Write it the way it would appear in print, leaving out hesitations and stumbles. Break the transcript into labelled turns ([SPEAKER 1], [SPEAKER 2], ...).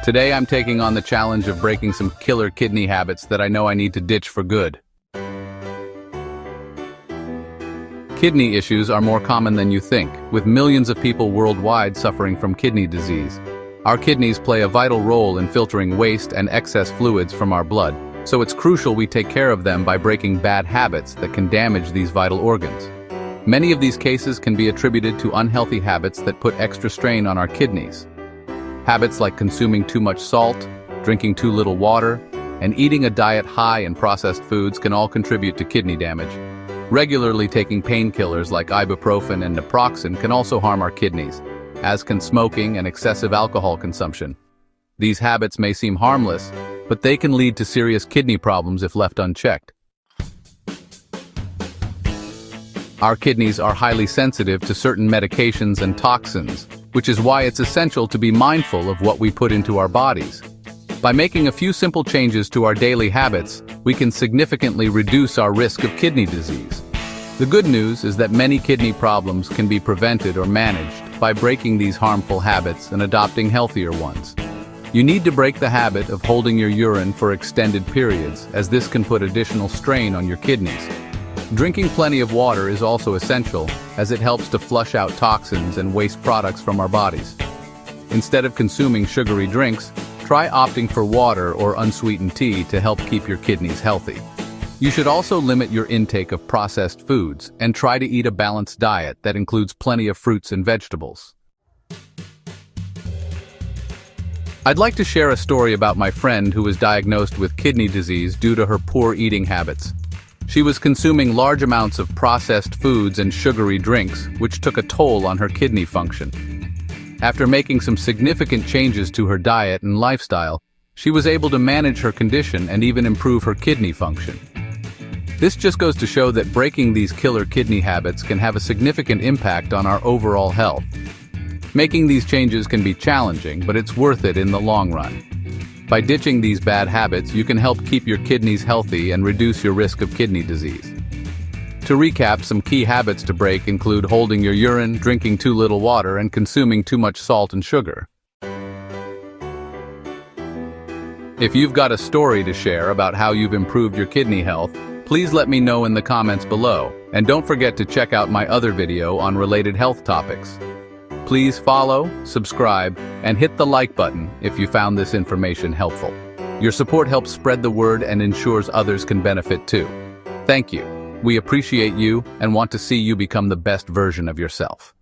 [SPEAKER 1] Today I'm taking on the challenge of breaking some killer kidney habits that I know I need to ditch for good. Kidney issues are more common than you think, with millions of people worldwide suffering from kidney disease. Our kidneys play a vital role in filtering waste and excess fluids from our blood, so it's crucial we take care of them by breaking bad habits that can damage these vital organs. Many of these cases can be attributed to unhealthy habits that put extra strain on our kidneys. Habits like consuming too much salt, drinking too little water, and eating a diet high in processed foods can all contribute to kidney damage. Regularly taking painkillers like ibuprofen and naproxen can also harm our kidneys, as can smoking and excessive alcohol consumption. These habits may seem harmless, but they can lead to serious kidney problems if left unchecked. Our kidneys are highly sensitive to certain medications and toxins, which is why it's essential to be mindful of what we put into our bodies. By making a few simple changes to our daily habits, we can significantly reduce our risk of kidney disease. The good news is that many kidney problems can be prevented or managed by breaking these harmful habits and adopting healthier ones. You need to break the habit of holding your urine for extended periods, as this can put additional strain on your kidneys. Drinking plenty of water is also essential, as it helps to flush out toxins and waste products from our bodies. Instead of consuming sugary drinks, try opting for water or unsweetened tea to help keep your kidneys healthy. You should also limit your intake of processed foods and try to eat a balanced diet that includes plenty of fruits and vegetables. I'd like to share a story about my friend who was diagnosed with kidney disease due to her poor eating habits. She was consuming large amounts of processed foods and sugary drinks, which took a toll on her kidney function. After making some significant changes to her diet and lifestyle, she was able to manage her condition and even improve her kidney function. This just goes to show that breaking these killer kidney habits can have a significant impact on our overall health. Making these changes can be challenging, but it's worth it in the long run. By ditching these bad habits, you can help keep your kidneys healthy and reduce your risk of kidney disease. To recap, some key habits to break include holding your urine, drinking too little water, and consuming too much salt and sugar. If you've got a story to share about how you've improved your kidney health, please let me know in the comments below, and don't forget to check out my other video on related health topics. Please follow, subscribe, and hit the like button if you found this information helpful. Your support helps spread the word and ensures others can benefit too. Thank you. We appreciate you and want to see you become the best version of yourself.